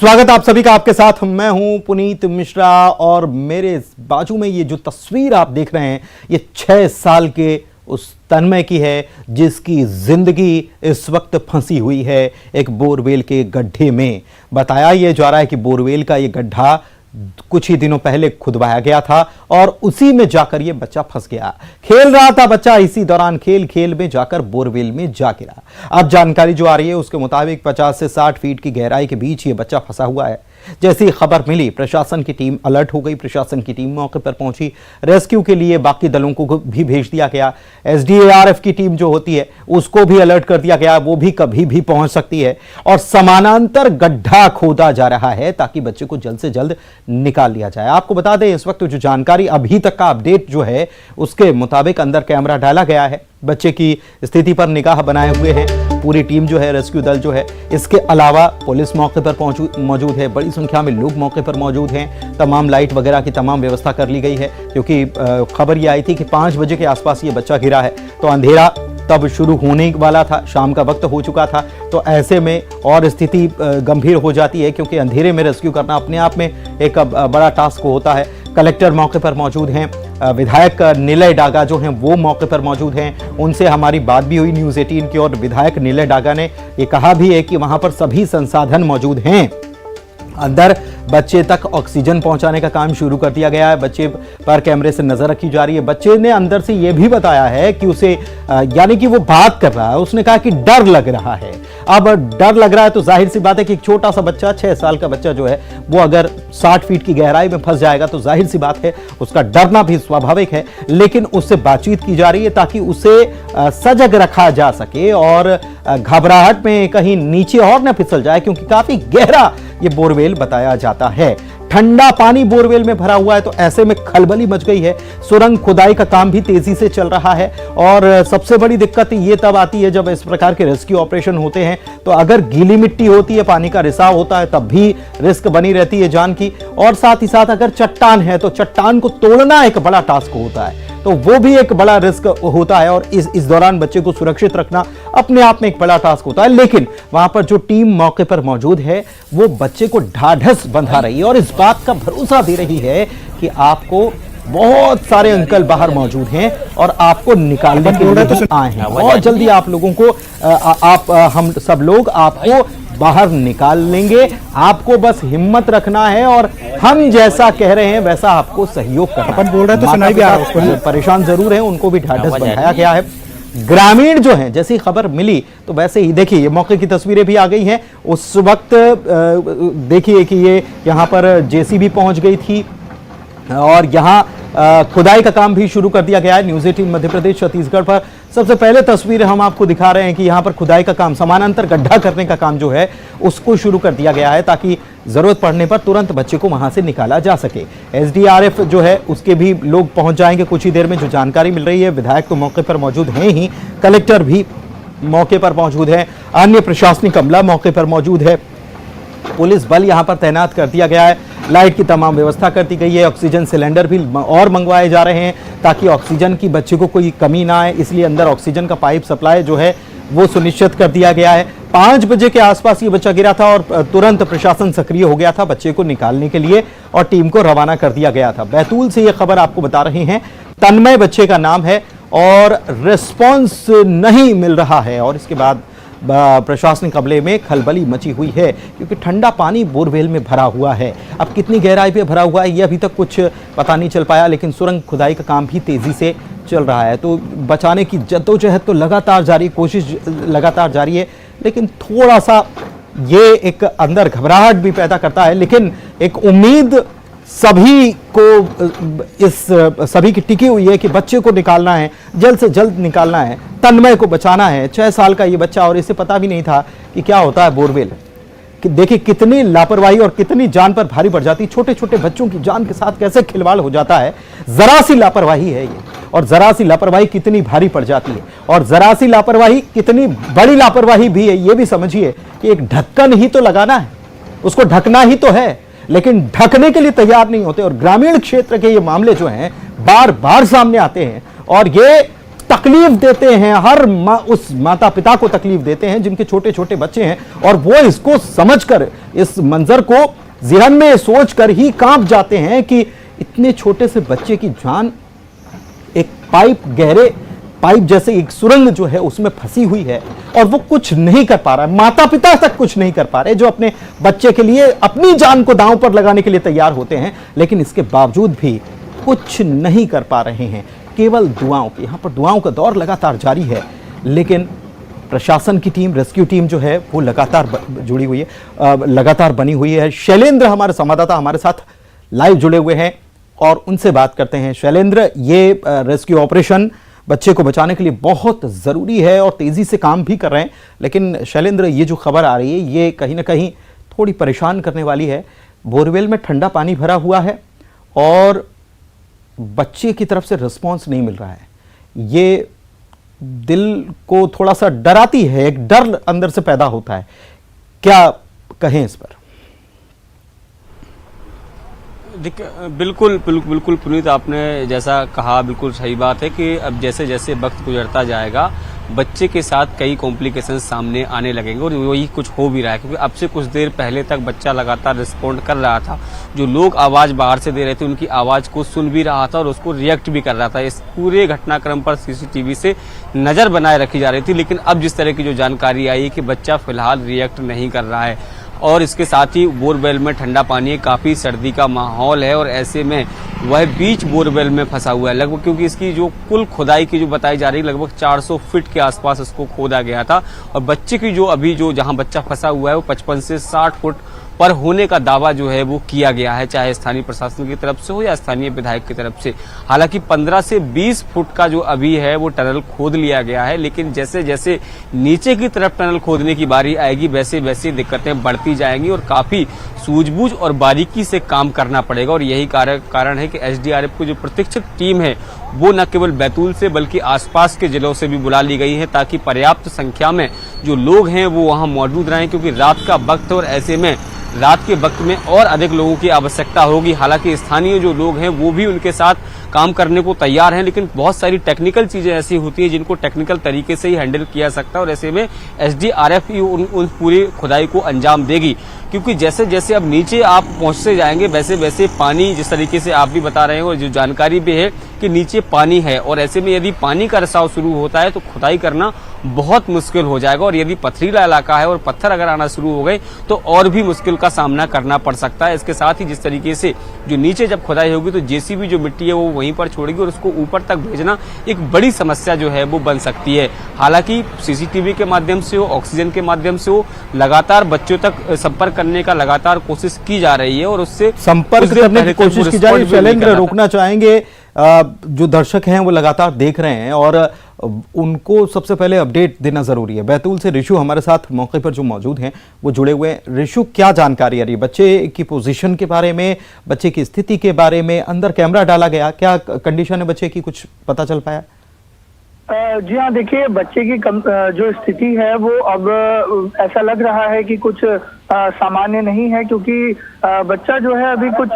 स्वागत आप सभी का। आपके साथ मैं हूं पुनीत मिश्रा और मेरे बाजू में ये जो तस्वीर आप देख रहे हैं ये 6 साल के उस तन्मय की है जिसकी जिंदगी इस वक्त फंसी हुई है एक बोरवेल के गड्ढे में। बताया यह जा रहा है कि बोरवेल का ये गड्ढा कुछ ही दिनों पहले खुदवाया गया था और उसी में जाकर ये बच्चा फंस गया। खेल रहा था बच्चा, इसी दौरान खेल खेल में जाकर बोरवेल में जा गिरा। अब जानकारी जो आ रही है उसके मुताबिक 50 से 60 फीट की गहराई के बीच ये बच्चा फंसा हुआ है। जैसी खबर मिली प्रशासन की टीम अलर्ट हो गई। प्रशासन की टीम मौके पर पहुंची, रेस्क्यू के लिए बाकी दलों को भी भेज दिया गया। एसडीआरएफ की टीम जो होती है उसको भी अलर्ट कर दिया गया, वो भी कभी भी पहुंच सकती है और समानांतर गड्ढा खोदा जा रहा है ताकि बच्चे को जल्द से जल्द निकाल लिया जाए। आपको बता दें इस वक्त जो जानकारी अभी तक का अपडेट जो है उसके मुताबिक अंदर कैमरा डाला गया है, बच्चे की स्थिति पर निगाह बनाए हुए हैं पूरी टीम जो है, रेस्क्यू दल जो है। इसके अलावा पुलिस मौके पर मौजूद है, बड़ी संख्या में लोग मौके पर मौजूद हैं। तमाम लाइट वगैरह की तमाम व्यवस्था कर ली गई है क्योंकि खबर ये आई थी कि 5 बजे के आसपास ये बच्चा गिरा है तो अंधेरा तब शुरू होने वाला था, शाम का वक्त हो चुका था। तो ऐसे में और स्थिति गंभीर हो जाती है क्योंकि अंधेरे में रेस्क्यू करना अपने आप में एक बड़ा टास्क होता है। कलेक्टर मौके पर मौजूद हैं, विधायक निलय डागा जो हैं वो मौके पर मौजूद हैं, उनसे हमारी बात भी हुई न्यूज़ 18 की और विधायक निलय डागा ने ये कहा भी है कि वहां पर सभी संसाधन मौजूद हैं। अंदर बच्चे तक ऑक्सीजन पहुंचाने का काम शुरू कर दिया गया है, बच्चे पर कैमरे से नजर रखी जा रही है। बच्चे ने अंदर से यह भी बताया है कि उसे यानी कि वो बात कर रहा है, उसने कहा कि डर लग रहा है। अब डर लग रहा है तो जाहिर सी बात है कि एक छोटा सा बच्चा 6 साल का बच्चा जो है वो अगर 60 फीट की गहराई में फंस जाएगा तो जाहिर सी बात है उसका डरना भी स्वाभाविक है। लेकिन उससे बातचीत की जा रही है ताकि उसे सजग रखा जा सके और घबराहट में कहीं नीचे और न फिसल जाए क्योंकि काफी गहरा ये बोरवेल बताया जाता है। ठंडा पानी बोरवेल में भरा हुआ है तो ऐसे में खलबली मच गई है। सुरंग खुदाई का काम भी तेजी से चल रहा है और सबसे बड़ी दिक्कत ये तब आती है जब इस प्रकार के रेस्क्यू ऑपरेशन होते हैं तो अगर गीली मिट्टी होती है, पानी का रिसाव होता है तब भी रिस्क बनी रहती है जान की। और साथ ही साथ अगर चट्टान है तो चट्टान को तोड़ना एक बड़ा टास्क होता है तो वो भी एक बड़ा रिस्क होता है और इस दौरान बच्चे को सुरक्षित रखना अपने आप में एक बड़ा टास्क होता है। लेकिन वहां पर जो टीम मौके पर मौजूद है वो बच्चे को ढाढ़स बंधा रही है और इस बात का भरोसा दे रही है कि आपको बहुत सारे अंकल बाहर मौजूद हैं और आपको निकालने के लिए आए हैं। बहुत जल्दी आप लोगों को हम सब लोग आपको बाहर निकाल लेंगे। आपको बस हिम्मत रखना है और हम जैसा कह रहे हैं वैसा आपको सहयोग करना है। बोल रहे तो सुनाई भी आ रहा है, परेशान जरूर है, उनको भी ढाढ़स बंधाया गया है। ग्रामीण जो हैं जैसी खबर मिली तो वैसे ही देखिए ये मौके की तस्वीरें भी आ गई हैं। उस वक्त देखिए कि ये यहाँ पर जेसीबी पहुंच गई थी और यहाँ खुदाई का काम भी शुरू कर दिया गया है। न्यूज़ 18 मध्य प्रदेश छत्तीसगढ़ पर सबसे पहले तस्वीर हम आपको दिखा रहे हैं कि यहाँ पर खुदाई का काम, समानांतर गड्ढा करने का काम जो है उसको शुरू कर दिया गया है ताकि जरूरत पड़ने पर तुरंत बच्चे को वहां से निकाला जा सके। एसडीआरएफ जो है उसके भी लोग पहुंच जाएंगे कुछ ही देर में, जो जानकारी मिल रही है। विधायक तो मौके पर मौजूद हैं ही, कलेक्टर भी मौके पर मौजूद है, अन्य प्रशासनिक अमला मौके पर मौजूद है, पुलिस बल यहां पर तैनात कर दिया गया है, लाइट की तमाम व्यवस्था कर दी गई है, ऑक्सीजन सिलेंडर भी और मंगवाए जा रहे हैं ताकि ऑक्सीजन की बच्चे को कोई कमी ना आए, इसलिए अंदर ऑक्सीजन का पाइप सप्लाई जो है वो सुनिश्चित कर दिया गया है। 5 बजे के आसपास ये बच्चा गिरा था और तुरंत प्रशासन सक्रिय हो गया था बच्चे को निकालने के लिए और टीम को रवाना कर दिया गया था। बैतूल से ये खबर आपको बता रहे हैं, तन्मय बच्चे का नाम है और रिस्पॉन्स नहीं मिल रहा है और इसके बाद प्रशासनिक अमले में खलबली मची हुई है क्योंकि ठंडा पानी बोरवेल में भरा हुआ है। अब कितनी गहराई पे भरा हुआ है ये अभी तक कुछ पता नहीं चल पाया, लेकिन सुरंग खुदाई का काम भी तेजी से चल रहा है तो बचाने की जद्दोजहद तो लगातार जारी, कोशिश लगातार जारी है। लेकिन थोड़ा सा ये एक अंदर घबराहट भी पैदा करता है, लेकिन एक उम्मीद सभी को सभी की टिकी हुई है कि बच्चे को निकालना है, जल्द से जल्द निकालना है, तन्मय को बचाना है। 6 साल का ये बच्चा और इसे पता भी नहीं था कि क्या होता है बोरवेल। कि देखिए कितनी लापरवाही और कितनी जान पर भारी पड़ जाती, छोटे छोटे बच्चों की जान के साथ कैसे खिलवाड़ हो जाता है। जरा सी लापरवाही है ये और जरा सी लापरवाही कितनी भारी पड़ जाती है और जरा सी लापरवाही कितनी बड़ी लापरवाही भी है। ये भी समझिए कि एक ढक्कन ही तो लगाना है, उसको ढकना ही तो है, लेकिन ढकने के लिए तैयार नहीं होते। और ग्रामीण क्षेत्र के ये मामले जो हैं बार बार सामने आते हैं और ये तकलीफ देते हैं, हर उस माता पिता को तकलीफ देते हैं जिनके छोटे छोटे बच्चे हैं, और वो इसको समझकर, इस मंजर को ज़हन में सोचकर ही कांप जाते हैं कि इतने छोटे से बच्चे की जान एक गहरे पाइप जैसे एक सुरंग जो है उसमें फंसी हुई है, और वो कुछ नहीं कर पा रहा है। माता पिता तक कुछ नहीं कर पा रहे, जो अपने बच्चे के लिए अपनी जान को दांव पर लगाने के लिए तैयार होते हैं, लेकिन इसके बावजूद भी कुछ नहीं कर पा रहे हैं। केवल दुआओं की, यहां पर दुआओं का दौर लगातार जारी है, लेकिन प्रशासन की टीम, रेस्क्यू टीम जो है वो लगातार जुड़ी हुई है, लगातार बनी हुई है। शैलेंद्र हमारे संवाददाता हमारे साथ लाइव जुड़े हुए हैं और उनसे बात करते हैं। शैलेंद्र, ये रेस्क्यू ऑपरेशन बच्चे को बचाने के लिए बहुत जरूरी है और तेजी से काम भी कर रहे हैं, लेकिन शैलेंद्र, ये जो खबर आ रही है ये कहीं ना कहीं थोड़ी परेशान करने वाली है। बोरवेल में ठंडा पानी भरा हुआ है और बच्चे की तरफ से रिस्पॉन्स नहीं मिल रहा है। ये दिल को थोड़ा सा डराती है, एक डर अंदर से पैदा होता है। क्या कहें इस पर? देखिए, बिल्कुल पुनीत, आपने जैसा कहा बिल्कुल सही बात है कि अब जैसे जैसे वक्त गुजरता जाएगा बच्चे के साथ कई कॉम्प्लिकेशंस सामने आने लगेंगे, और वही कुछ हो भी रहा है, क्योंकि अब से कुछ देर पहले तक बच्चा लगातार रिस्पॉन्ड कर रहा था। जो लोग आवाज़ बाहर से दे रहे थे उनकी आवाज़ को सुन भी रहा था और उसको रिएक्ट भी कर रहा था। इस पूरे घटनाक्रम पर सीसीटीवी से नज़र बनाए रखी जा रही थी, लेकिन अब जिस तरह की जो जानकारी आई है कि बच्चा फिलहाल रिएक्ट नहीं कर रहा है, और इसके साथ ही बोरवेल में ठंडा पानी है, काफ़ी सर्दी का माहौल है, और ऐसे में वह बीच बोरवेल में फंसा हुआ है लगभग, क्योंकि इसकी जो कुल खुदाई की जो बताई जा रही है लगभग 400 फीट के आसपास इसको खोदा गया था, और बच्चे की जो अभी जो जहां बच्चा फंसा हुआ है वो 55 से 60 फुट पर होने का दावा जो है वो किया गया है, चाहे स्थानीय प्रशासन की तरफ से हो या स्थानीय विधायक की तरफ से। हालांकि 15 से 20 फुट का जो अभी है वो टनल खोद लिया गया है, लेकिन जैसे जैसे नीचे की तरफ टनल खोदने की बारी आएगी वैसे वैसे दिक्कतें बढ़ती जाएंगी और काफी सूझबूझ और बारीकी से काम करना पड़ेगा। और यही कारण है कि एसडीआरएफ की जो प्रशिक्षित टीम है वो न केवल बैतूल से बल्कि आसपास के जिलों से भी बुला ली गई है, ताकि पर्याप्त संख्या में जो लोग हैं वो वहां मौजूद रहें, क्योंकि रात का वक्त है और ऐसे में रात के वक्त में और अधिक लोगों की आवश्यकता होगी। हालांकि स्थानीय जो लोग हैं वो भी उनके साथ काम करने को तैयार हैं, लेकिन बहुत सारी टेक्निकल चीजें ऐसी होती हैं जिनको टेक्निकल तरीके से ही हैंडल किया सकता है, और ऐसे में एसडीआरएफ ही उन पूरी खुदाई को अंजाम देगी। क्योंकि जैसे जैसे अब नीचे आप पहुंचते जाएंगे वैसे वैसे पानी, जिस तरीके से आप भी बता रहे हैं और जो जानकारी भी है कि नीचे पानी है, और ऐसे में यदि पानी का रिसाव शुरू होता है तो खुदाई करना बहुत मुश्किल हो जाएगा, और यदि पथरीला इलाका है और पत्थर अगर आना शुरू हो गए तो और भी मुश्किल का सामना करना पड़ सकता है। इसके साथ ही जिस तरीके से जो नीचे जब खुदाई होगी तो जेसीबी जो मिट्टी है वो वहीं पर छोड़ेगी और उसको ऊपर तक भेजना एक बड़ी समस्या जो है वो बन सकती है। हालांकि सीसीटीवी के माध्यम से हो, ऑक्सीजन के माध्यम से हो, लगातार बच्चों तक संपर्क करने का लगातार कोशिश की जा रही है, और उससे संपर्क करने की कोशिश की जा रही है। शैलेंद्र, रोकना चाहेंगे, जो दर्शक हैं वो लगातार देख रहे हैं और उनको सबसे पहले अपडेट देना जरूरी है। बैतूल से ऋषु हमारे साथ मौके पर जो मौजूद हैं वो जुड़े हुए हैं। ऋषु, क्या जानकारी आ रही है बच्चे की पोजीशन के बारे में, बच्चे की स्थिति के बारे में? अंदर कैमरा डाला गया, क्या कंडीशन है बच्चे की, कुछ पता चल पाया? जी हाँ, देखिए, बच्चे की जो स्थिति है वो अब ऐसा लग रहा है कि कुछ सामान्य नहीं है, क्योंकि बच्चा जो है अभी कुछ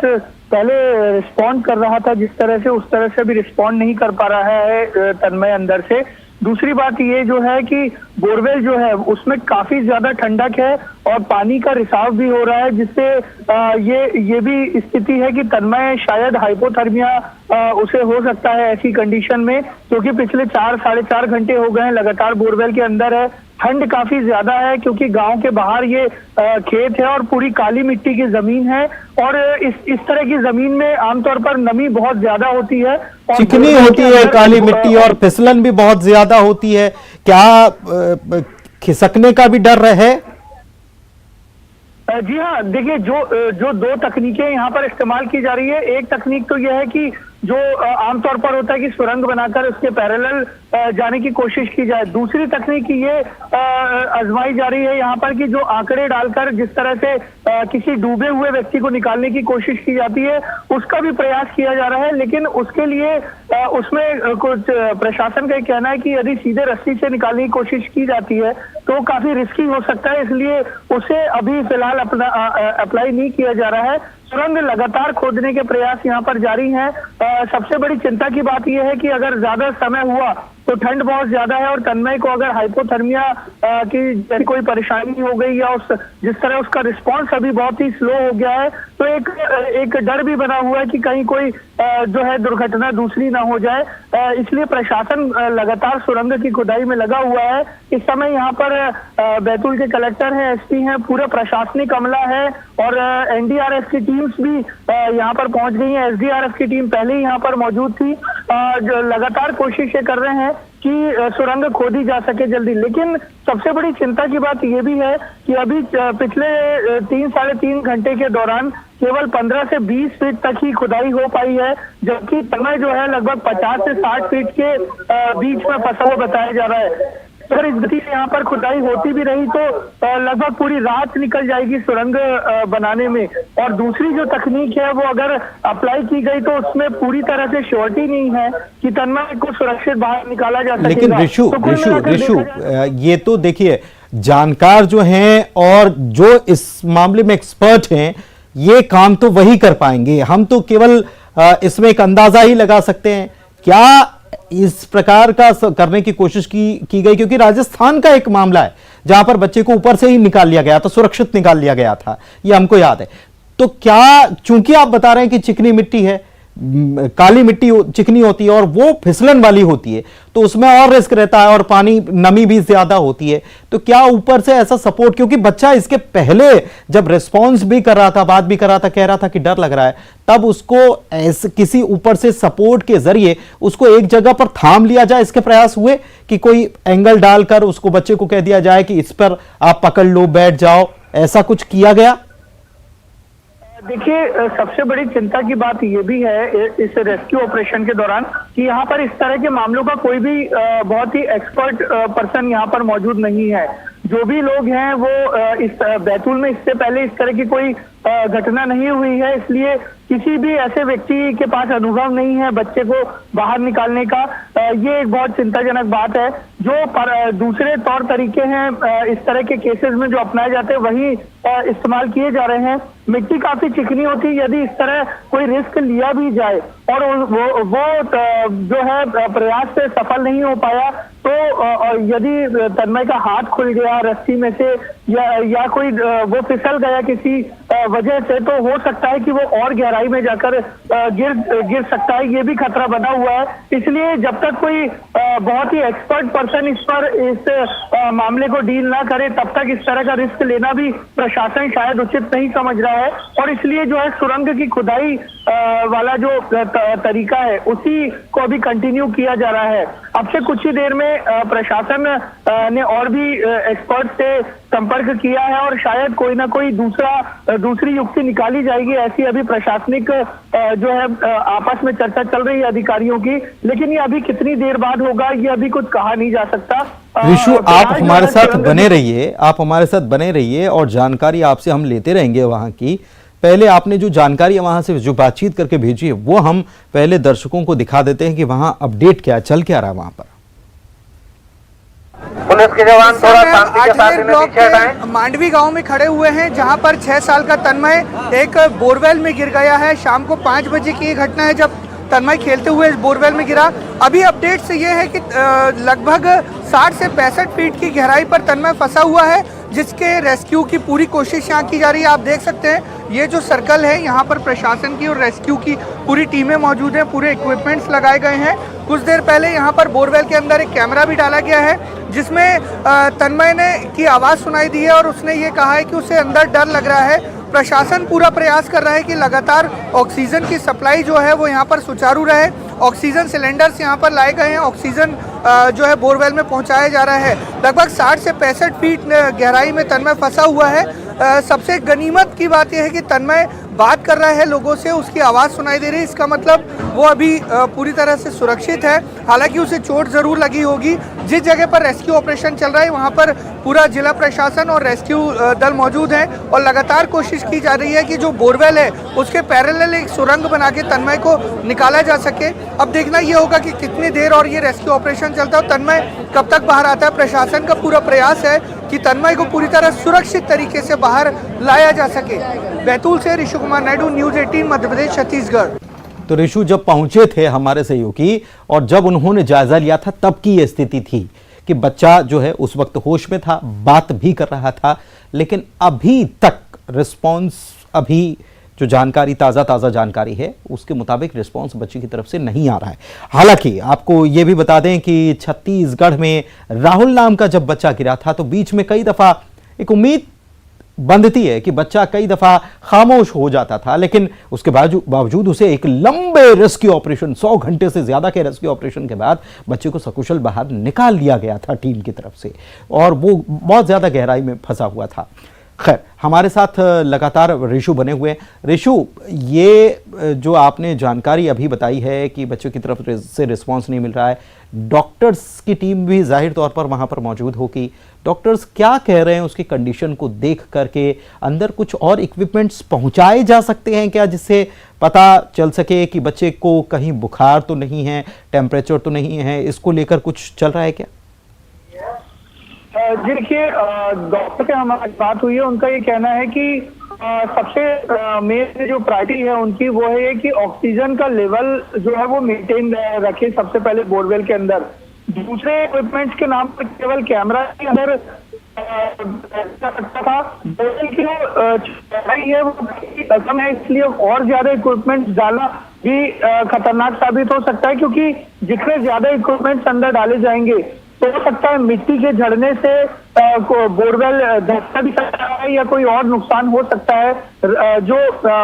पहले रिस्पॉन्ड कर रहा था जिस तरह से, उस तरह से अभी रिस्पॉन्ड नहीं कर पा रहा है तन्मय अंदर से। दूसरी बात ये जो है कि बोरवेल जो है उसमें काफी ज्यादा ठंडक है और पानी का रिसाव भी हो रहा है, जिससे ये भी स्थिति है कि तन्मय शायद हाइपोथर्मिया उसे हो सकता है ऐसी कंडीशन में, क्योंकि पिछले 4-4.5 घंटे हो गए हैं लगातार बोरवेल के अंदर है। ठंड काफी ज्यादा है क्योंकि गांव के बाहर ये खेत है और पूरी काली मिट्टी की जमीन है, और इस तरह की जमीन में आमतौर पर नमी बहुत ज्यादा होती है, चिकनी होती है काली मिट्टी, और फिसलन भी बहुत ज्यादा होती है। क्या खिसकने का भी डर है? जी हाँ, देखिए, जो दो तकनीकें यहाँ पर इस्तेमाल की जा रही है, एक तकनीक तो यह है कि जो आमतौर पर होता है कि सुरंग बनाकर उसके पैरेलल जाने की कोशिश की जाए। दूसरी तकनीक ये आजमाई जा रही है यहाँ पर कि जो आंकड़े डालकर जिस तरह से किसी डूबे हुए व्यक्ति को निकालने की कोशिश की जाती है उसका भी प्रयास किया जा रहा है, लेकिन उसके लिए उसमें कुछ प्रशासन का कहना है कि यदि सीधे रस्सी से निकालने की कोशिश की जाती है तो काफी रिस्की हो सकता है, इसलिए उसे अभी फिलहाल अप्लाई नहीं किया जा रहा है। सुरंग लगातार खोदने के प्रयास यहाँ पर जारी हैं। सबसे बड़ी चिंता की बात यह है कि अगर ज्यादा समय हुआ तो ठंड बहुत ज्यादा है और तन्मय को अगर हाइपोथर्मिया की जैसी कोई परेशानी हो गई या उस जिस तरह उसका रिस्पांस अभी बहुत ही स्लो हो गया है, तो एक डर भी बना हुआ है कि कहीं कोई जो है दुर्घटना दूसरी ना हो जाए। इसलिए प्रशासन लगातार सुरंग की खुदाई में लगा हुआ है। इस समय यहाँ पर बैतूल के कलेक्टर हैं, एसपी हैं, पूरा प्रशासनिक अमला है और एनडीआरएफ की टीम्स भी यहाँ पर पहुंच गई हैं। एसडीआरएफ की टीम पहले ही यहाँ पर मौजूद थी। जो लगातार कोशिश ये कर रहे हैं कि सुरंग खोदी जा सके जल्दी। लेकिन सबसे बड़ी चिंता की बात ये भी है कि अभी पिछले 3-3.5 घंटे के दौरान केवल 15 से 20 फीट तक ही खुदाई हो पाई है, जबकि तन्मय जो है लगभग 50 से 60 फीट के बीच में फंसा हुआ बताया जा रहा है। अगर इस गति से यहाँ पर खुदाई होती भी रही तो लगभग पूरी रात निकल जाएगी सुरंग बनाने में। और दूसरी जो तकनीक है वो अगर अप्लाई की गई तो उसमें पूरी तरह से श्योरिटी नहीं है कि तन्मय को सुरक्षित बाहर निकाला जा सकेगा। लेकिन ऋषु ये तो देखिए, जानकार जो हैं और जो इस मामले में एक्सपर्ट हैं, ये काम तो वही कर पाएंगे। हम तो केवल इसमें एक अंदाजा ही लगा सकते हैं। क्या इस प्रकार का करने की कोशिश की गई? क्योंकि राजस्थान का एक मामला है जहां पर बच्चे को ऊपर से ही निकाल लिया गया था, सुरक्षित निकाल लिया गया था, ये हमको याद है। तो क्या, चूंकि आप बता रहे हैं कि चिकनी मिट्टी है, काली मिट्टी चिकनी होती है और वो फिसलन वाली होती है, तो उसमें और रिस्क रहता है और पानी नमी भी ज्यादा होती है, तो क्या ऊपर से ऐसा सपोर्ट? क्योंकि बच्चा इसके पहले जब रिस्पॉन्स भी कर रहा था, बात भी कर रहा था, कह रहा था कि डर लग रहा है, तब उसको ऐसे किसी ऊपर से सपोर्ट के जरिए उसको एक जगह पर थाम लिया जाए, इसके प्रयास हुए कि कोई एंगल डालकर उसको, बच्चे को कह दिया जाए कि इस पर आप पकड़ लो, बैठ जाओ, ऐसा कुछ किया गया? देखिए, सबसे बड़ी चिंता की बात ये भी है इस रेस्क्यू ऑपरेशन के दौरान कि यहाँ पर इस तरह के मामलों का कोई भी बहुत ही एक्सपर्ट पर्सन यहाँ पर मौजूद नहीं है। जो भी लोग हैं वो इस बैतूल में इससे पहले इस तरह की कोई घटना नहीं हुई है, इसलिए किसी भी ऐसे व्यक्ति के पास अनुभव नहीं है बच्चे को बाहर निकालने का। ये एक बहुत चिंताजनक बात है। जो दूसरे तौर तरीके हैं इस तरह के केसेस में जो अपनाए जाते हैं वही इस्तेमाल किए जा रहे हैं। मिट्टी काफी चिकनी होती है, यदि इस तरह कोई रिस्क लिया भी जाए और वो जो है प्रयास से सफल नहीं हो पाया, तो यदि तन्मय का हाथ खुल गया रस्सी में से या कोई वो फिसल गया किसी वजह से, तो हो सकता है कि वो और गहराई में जाकर गिर सकता है। ये भी खतरा बना हुआ है। इसलिए जब तक कोई बहुत ही एक्सपर्ट पर्सन इस मामले को डील ना करे, तब तक इस तरह का रिस्क लेना भी प्रशासन शायद उचित नहीं समझ रहा है। और इसलिए जो है सुरंग की खुदाई वाला जो तरीका है उसी को अभी कंटिन्यू किया जा रहा है। अब से कुछ ही देर में प्रशासन ने और भी एक्सपर्ट से संपर्क किया है और शायद कोई ना कोई दूसरी युक्ति निकाली जाएगी। ऐसी अभी प्रशासनिक जो है आपस में चर्चा चल रही है अधिकारियों की, लेकिन ये अभी कितनी देर बाद होगा ये अभी कुछ कहा नहीं जा सकता। ऋषु, आप हमारे साथ बने रहिए, आप हमारे साथ बने रहिए और जानकारी आपसे हम लेते रहेंगे वहां की। पहले आपने जो जानकारी वहां से जो बातचीत करके भेजी है वो हम पहले दर्शकों को दिखा देते हैं कि वहां अपडेट क्या चल क्या रहा वहां पर। पुलिस के जवान थोड़ा शांति के साथ इन्हें पीछे हटाएं। मांडवी गांव में खड़े हुए हैं जहां पर 6 साल का तन्मय एक बोरवेल में गिर गया है। शाम को 5 बजे की ये घटना है जब तन्मय खेलते हुए इस बोरवेल में गिरा। अभी अपडेट से ये है कि लगभग 60 से 65 फीट की गहराई पर तन्मय फंसा हुआ है, जिसके रेस्क्यू की पूरी कोशिश यहाँ की जा रही है। आप देख सकते हैं ये जो सर्कल है यहाँ पर प्रशासन की और रेस्क्यू की पूरी टीमें मौजूद हैं, पूरे इक्विपमेंट्स लगाए गए हैं। कुछ देर पहले यहाँ पर बोरवेल के अंदर एक कैमरा भी डाला गया है जिसमें तन्मय ने की आवाज़ सुनाई दी है और उसने ये कहा है कि उसे अंदर डर लग रहा है। प्रशासन पूरा प्रयास कर रहा है कि लगातार ऑक्सीजन की सप्लाई जो है वो यहाँ पर सुचारू रहे। ऑक्सीजन सिलेंडर्स यहाँ पर लाए गए हैं, ऑक्सीजन जो है बोरवेल में पहुँचाया जा रहा है। लगभग 60 से 65 फीट गहराई में तन्मय फंसा हुआ है। सबसे गनीमत की बात यह है कि तन्मय बात कर रहा है लोगों से, उसकी आवाज़ सुनाई दे रही है, इसका मतलब वो अभी पूरी तरह से सुरक्षित है। हालांकि उसे चोट ज़रूर लगी होगी। जिस जगह पर रेस्क्यू ऑपरेशन चल रहा है वहाँ पर पूरा जिला प्रशासन और रेस्क्यू दल मौजूद हैं और लगातार कोशिश की जा रही है कि जो बोरवेल है उसके पैरेलल एक सुरंग बना के तन्मय को निकाला जा सके। अब देखना ये होगा कि कितनी देर और ये रेस्क्यू ऑपरेशन चलता है और तन्मय कब तक बाहर आता है। प्रशासन का पूरा प्रयास है कि तन्मय को पूरी तरह सुरक्षित तरीके से बाहर लाया जा सके। बैतूल से ऋषि कुमार नायडू, न्यूज़ 18 मध्य प्रदेश छत्तीसगढ़। तो ऋषु जब पहुंचे थे हमारे सहयोगी और जब उन्होंने जायजा लिया था तब की यह स्थिति थी कि बच्चा जो है उस वक्त होश में था, बात भी कर रहा था, लेकिन अभी तक रिस्पॉन्स, अभी जो जानकारी ताज़ा जानकारी है उसके मुताबिक रिस्पॉन्स बच्चे की तरफ से नहीं आ रहा है। हालांकि आपको यह भी बता दें कि छत्तीसगढ़ में राहुल नाम का जब बच्चा गिरा था तो बीच में कई दफ़ा एक उम्मीद बंधती है कि बच्चा कई दफ़ा खामोश हो जाता था, लेकिन उसके बावजूद उसे एक लंबे रेस्क्यू ऑपरेशन, 100 घंटे से ज़्यादा के रेस्क्यू ऑपरेशन के बाद बच्चे को सकुशल बाहर निकाल लिया गया था टीम की तरफ से, और वो बहुत ज़्यादा गहराई में फंसा हुआ था। खैर, हमारे साथ लगातार ऋषु बने हुए हैं। ऋषु, ये जो आपने जानकारी अभी बताई है कि बच्चों की तरफ से रिस्पांस नहीं मिल रहा है, डॉक्टर्स की टीम भी जाहिर तौर पर वहां पर मौजूद होगी, डॉक्टर्स क्या कह रहे हैं उसकी कंडीशन को देख करके? अंदर कुछ और इक्विपमेंट्स पहुंचाए जा सकते हैं क्या, जिससे पता चल सके कि बच्चे को कहीं बुखार तो नहीं है, टेम्परेचर तो नहीं है, इसको लेकर कुछ चल रहा है क्या? जी देखिए, डॉक्टर से हमारी बात हुई है, उनका ये कहना है कि सबसे मेन जो प्रायोरिटी है उनकी वो है कि ऑक्सीजन का लेवल जो है वो मेंटेन रखे सबसे पहले बोरवेल के अंदर। दूसरे इक्विपमेंट्स के नाम पर केवल कैमरा के अंदर सकता था, बोरवेल की जो चौड़ाई है वो कम है, इसलिए और ज्यादा इक्विपमेंट्स डालना भी खतरनाक साबित हो सकता है, क्योंकि जितने ज्यादा इक्विपमेंट्स अंदर डाले जाएंगे तो हो सकता है मिट्टी के झड़ने से बोरवेल धंसना भी सकता है या कोई और नुकसान हो सकता है, जो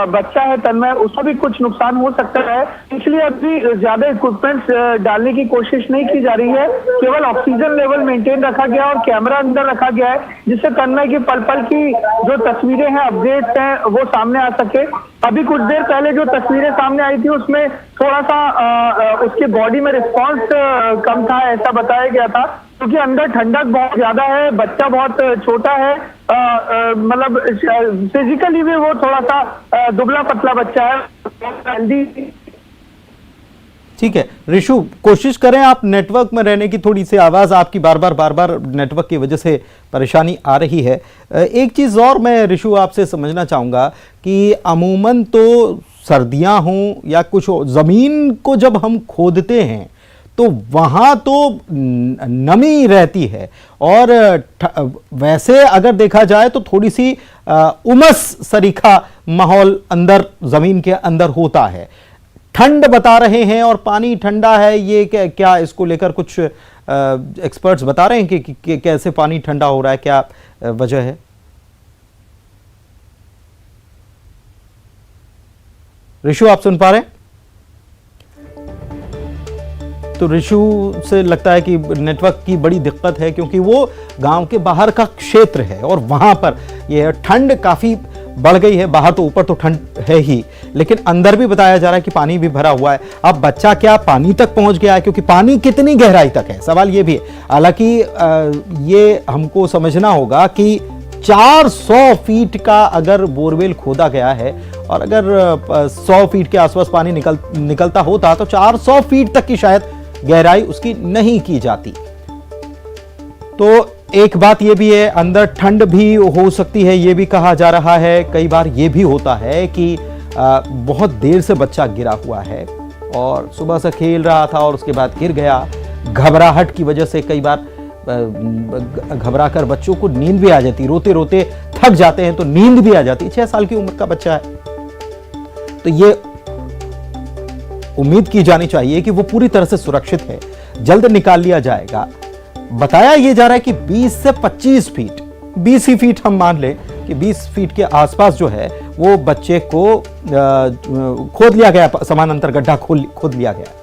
बच्चा है तन्मय उसको भी कुछ नुकसान हो सकता है। इसलिए अभी ज्यादा इक्विपमेंट्स डालने की कोशिश नहीं की जा रही है, केवल ऑक्सीजन लेवल मेंटेन रखा गया और कैमरा अंदर रखा गया है, जिससे तन्मय की पल पल की जो तस्वीरें हैं, अपडेट्स हैं, वो सामने आ सके। अभी कुछ देर पहले जो तस्वीरें सामने आई थी उसमें थोड़ा सा उसके बॉडी में रिस्पॉन्स कम था, ऐसा बताया गया था, क्योंकि अंदर ठंडक बहुत ज्यादा है, बच्चा बहुत छोटा है, मतलब फिजिकली भी वो थोड़ा सा दुबला पतला बच्चा है, हेल्दी। ठीक है ऋषु, कोशिश करें आप नेटवर्क में रहने की, थोड़ी सी आवाज़ आपकी बार बार नेटवर्क की वजह से परेशानी आ रही है। एक चीज़ और मैं ऋषु आपसे समझना चाहूँगा कि अमूमन तो सर्दियाँ हों या कुछ हो, ज़मीन को जब हम खोदते हैं तो वहाँ तो नमी रहती है, और वैसे अगर देखा जाए तो थोड़ी सी उमस सरीखा माहौल अंदर ज़मीन के अंदर होता है। ठंड बता रहे हैं और पानी ठंडा है, ये क्या इसको लेकर कुछ एक्सपर्ट्स बता रहे हैं कि कैसे पानी ठंडा हो रहा है, क्या वजह है? ऋषु, आप सुन पा रहे हैं? तो ऋषु से लगता है कि नेटवर्क की बड़ी दिक्कत है, क्योंकि वो गांव के बाहर का क्षेत्र है और वहां पर यह ठंड काफी बढ़ गई है। बाहर तो ऊपर तो ठंड है ही, लेकिन अंदर भी बताया जा रहा है कि पानी भी भरा हुआ है। अब बच्चा क्या पानी तक पहुंच गया है, क्योंकि पानी कितनी गहराई तक है, सवाल ये भी है। हालांकि ये हमको समझना होगा कि 400 फीट का अगर बोरवेल खोदा गया है और अगर 100 फीट के आसपास पानी निकलता होता तो 400 फीट तक की शायद गहराई उसकी नहीं की जाती। तो एक बात यह भी है, अंदर ठंड भी हो सकती है, यह भी कहा जा रहा है। कई बार यह भी होता है कि बहुत देर से बच्चा गिरा हुआ है और सुबह से खेल रहा था और उसके बाद गिर गया। घबराहट की वजह से कई बार घबराकर बच्चों को नींद भी आ जाती, रोते रोते थक जाते हैं तो नींद भी आ जाती। 6 साल की उम्र का बच्चा है, तो ये उम्मीद की जानी चाहिए कि वो पूरी तरह से सुरक्षित है, जल्द निकाल लिया जाएगा। बताया यह जा रहा है कि 20 से 25 फीट, 20 ही फीट हम मान लें कि 20 फीट के आसपास जो है वो बच्चे को खोद लिया गया, समानांतर गड्ढा खोद लिया गया।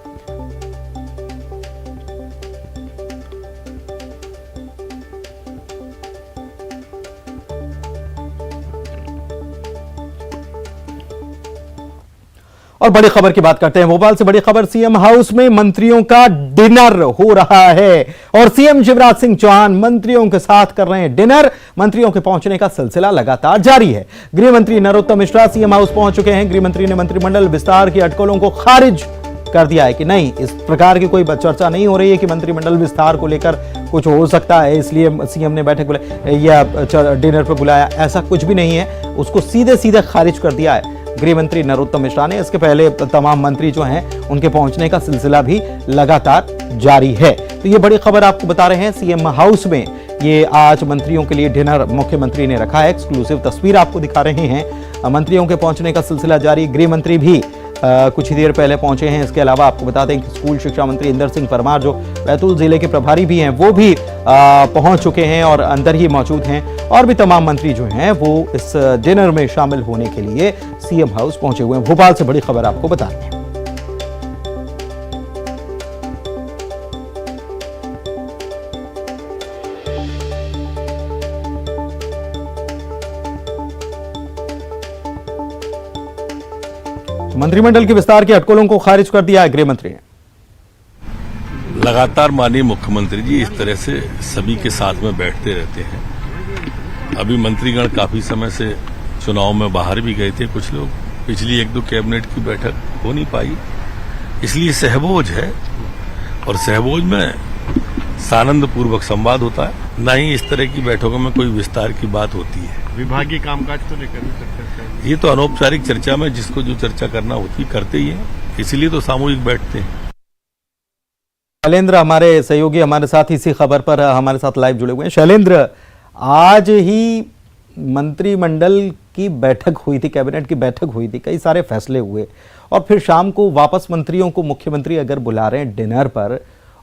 और बड़ी खबर की बात करते हैं, भोपाल से बड़ी खबर। सीएम हाउस में मंत्रियों का डिनर हो रहा है और सीएम शिवराज सिंह चौहान मंत्रियों के साथ कर रहे हैं डिनर। मंत्रियों के पहुंचने का सिलसिला लगातार जारी है। गृह मंत्री नरोत्तम मिश्रा सीएम हाउस पहुंच चुके हैं। गृह मंत्री ने मंत्रिमंडल विस्तार की अटकलों को खारिज कर दिया है कि नहीं, इस प्रकार की कोई चर्चा नहीं हो रही है कि मंत्रिमंडल विस्तार को लेकर कुछ हो सकता है, इसलिए सीएम ने बैठक या डिनर पर बुलाया, ऐसा कुछ भी नहीं है। उसको सीधे सीधे खारिज कर दिया है। गृह मंत्री नरोत्तम मिश्रा ने। इसके पहले तमाम मंत्री जो हैं उनके पहुंचने का सिलसिला भी लगातार जारी है। तो ये बड़ी खबर आपको बता रहे हैं, सीएम हाउस में ये आज मंत्रियों के लिए डिनर मुख्यमंत्री ने रखा है। एक्सक्लूसिव तस्वीर आपको दिखा रहे हैं। मंत्रियों के पहुंचने का सिलसिला जारी। गृह मंत्री भी कुछ ही देर पहले पहुंचे हैं। इसके अलावा आपको बता दें कि स्कूल शिक्षा मंत्री इंदर सिंह परमार, जो बैतूल जिले के प्रभारी भी हैं, वो भी पहुंच चुके हैं और अंदर ही मौजूद हैं। और भी तमाम मंत्री जो हैं वो इस डिनर में शामिल होने के लिए सीएम हाउस पहुंचे हुए हैं। भोपाल से बड़ी खबर आपको बता रहे हैं। मंत्रिमंडल के विस्तार के अटकलों को खारिज कर दिया है गृह मंत्री ने। लगातार माननीय मुख्यमंत्री जी इस तरह से सभी के साथ में बैठते रहते हैं। अभी मंत्रीगण काफी समय से चुनाव में बाहर भी गए थे कुछ लोग, पिछली 1-2 कैबिनेट की बैठक हो नहीं पाई, इसलिए सहभोज है। और सहभोज में सानंद पूर्वक संवाद होता है, न ही इस तरह की बैठकों में कोई विस्तार की बात होती है। विभागीय कामकाज को लेकर भी चर्चा, ये तो अनौपचारिक चर्चा में जिसको जो चर्चा करना होती करते ही है, इसीलिए तो सामूहिक बैठते हैं। शैलेंद्र हमारे सहयोगी हमारे साथ इसी खबर पर हमारे साथ लाइव जुड़े हुए हैं। शैलेंद्र, आज ही मंत्रिमंडल की बैठक हुई थी, कैबिनेट की बैठक हुई थी, कई सारे फैसले हुए और फिर शाम को वापस मंत्रियों को मुख्यमंत्री अगर बुला रहे हैं डिनर पर,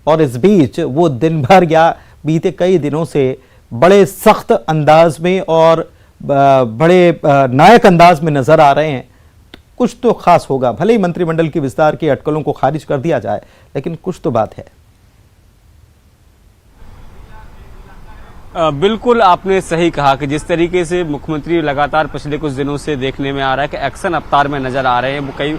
और इस बीच वो दिन भर या बीते कई दिनों से बड़े सख्त अंदाज में और बड़े नायक अंदाज में नजर आ रहे हैं, कुछ तो खास होगा। भले ही मंत्रिमंडल की विस्तार के अटकलों को खारिज कर दिया जाए, लेकिन कुछ तो बात है। बिल्कुल आपने सही कहा कि जिस तरीके से मुख्यमंत्री लगातार पिछले कुछ दिनों से देखने में आ रहा है कि एक्शन अवतार में नजर आ रहे हैं। वो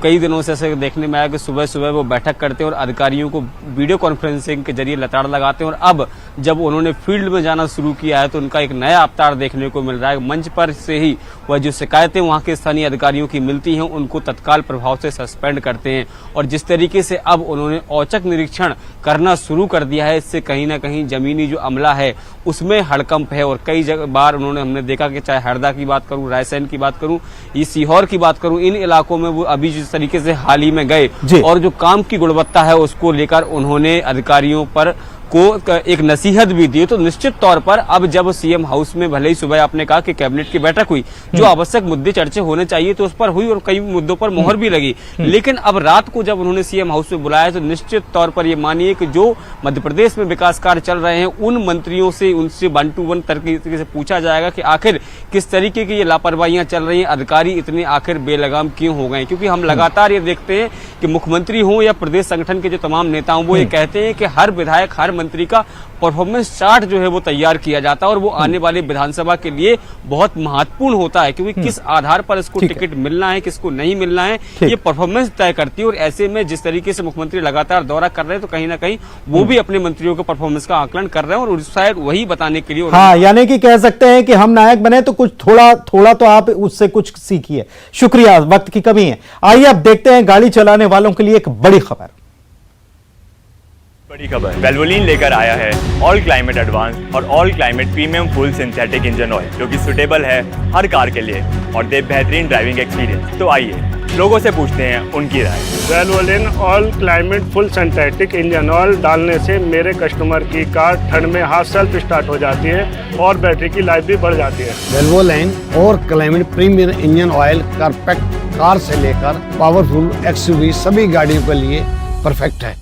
कई दिनों से ऐसे देखने में आया कि सुबह सुबह वो बैठक करते हैं और अधिकारियों को वीडियो कॉन्फ्रेंसिंग के जरिए लताड़ लगाते हैं, और अब जब उन्होंने फील्ड में जाना शुरू किया है तो उनका एक नया अवतार देखने को मिल रहा है। मंच पर से ही वह जो शिकायतें वहां के स्थानीय अधिकारियों की मिलती हैं उनको तत्काल प्रभाव से सस्पेंड करते हैं, और जिस तरीके से अब उन्होंने औचक निरीक्षण करना शुरू कर दिया है, इससे कहीं ना कहीं जमीनी जो अमला है उसमें हड़कंप है। और कई बार हमने देखा कि चाहे हरदा की बात करूं, रायसेन की बात करूं, ये सीहोर की बात करूं, इन इलाकों में वो अभी जिस तरीके से हाल ही में गए और जो काम की गुणवत्ता है उसको लेकर उन्होंने अधिकारियों पर को एक नसीहत भी दी। तो निश्चित तौर पर अब जब सीएम हाउस में भले ही सुबह आपने कहा कि कैबिनेट की बैठक हुई, जो आवश्यक मुद्दे चर्चा होने चाहिए तो उस पर हुई और कई मुद्दों पर मोहर भी लगी, लेकिन अब रात को जब उन्होंने सीएम हाउस में बुलाया तो निश्चित तौर पर ये मानिए कि जो मध्य प्रदेश में विकास कार्य चल रहे हैं उन मंत्रियों से उनसे 1 to 1 तरीके से पूछा जाएगा कि आखिर किस तरीके की ये लापरवाहियां चल रही हैं, अधिकारी इतने आखिर बेलगाम क्यों हो गए। क्योंकि हम लगातार ये देखते हैं कि मुख्यमंत्री हो या प्रदेश संगठन के जो तमाम नेता हों वो ये कहते हैं कि हर विधायक हर मंत्री का परफॉर्मेंस चार्ट जो है वो तैयार किया जाता है और वो आने वाले विधानसभा के लिए बहुत महत्वपूर्ण होता है, क्योंकि किस आधार पर इसको टिकट मिलना है किसको नहीं मिलना है ये परफॉर्मेंस तय करती है। और ऐसे में जिस तरीके से मुख्यमंत्री लगातार दौरा कर रहे हैं तो कहीं ना कहीं वो भी अपने मंत्रियों के परफॉर्मेंस का आकलन कर रहे हैं और शायद वही बताने के लिए। हाँ, यानी कि कह सकते हैं कि हम नायक बने तो कुछ थोड़ा तो आप उससे कुछ सीखिए। शुक्रिया, वक्त की कमी है। आइए अब देखते हैं गाड़ी चलाने वालों के लिए एक बड़ी खबर। बड़ी खबर वेल्वोलिन लेकर आया है ऑल क्लाइमेट एडवांस और all climate premium full synthetic engine oil, जो कि सुटेबल है हर कार के लिए और दे बेहतरीन ड्राइविंग एक्सपीरियंस। तो आइए लोगों से पूछते हैं उनकी राय। Valvoline all climate full synthetic engine oil डालने से मेरे कस्टमर की कार ठंड में हाथ सेल्फ स्टार्ट हो जाती है और बैटरी की लाइफ भी बढ़ जाती है। वेल्वोलिन और climate premium engine oil compact car से लेकर पावरफुल एक्सयूवी सभी गाड़ियों के लिए परफेक्ट है।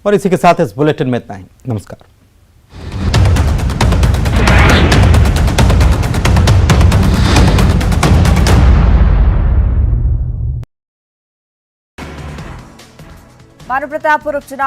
और इसी के साथ इस बुलेटिन में इतना ही। नमस्कार। भानुप्रतापपुर उपचुनाव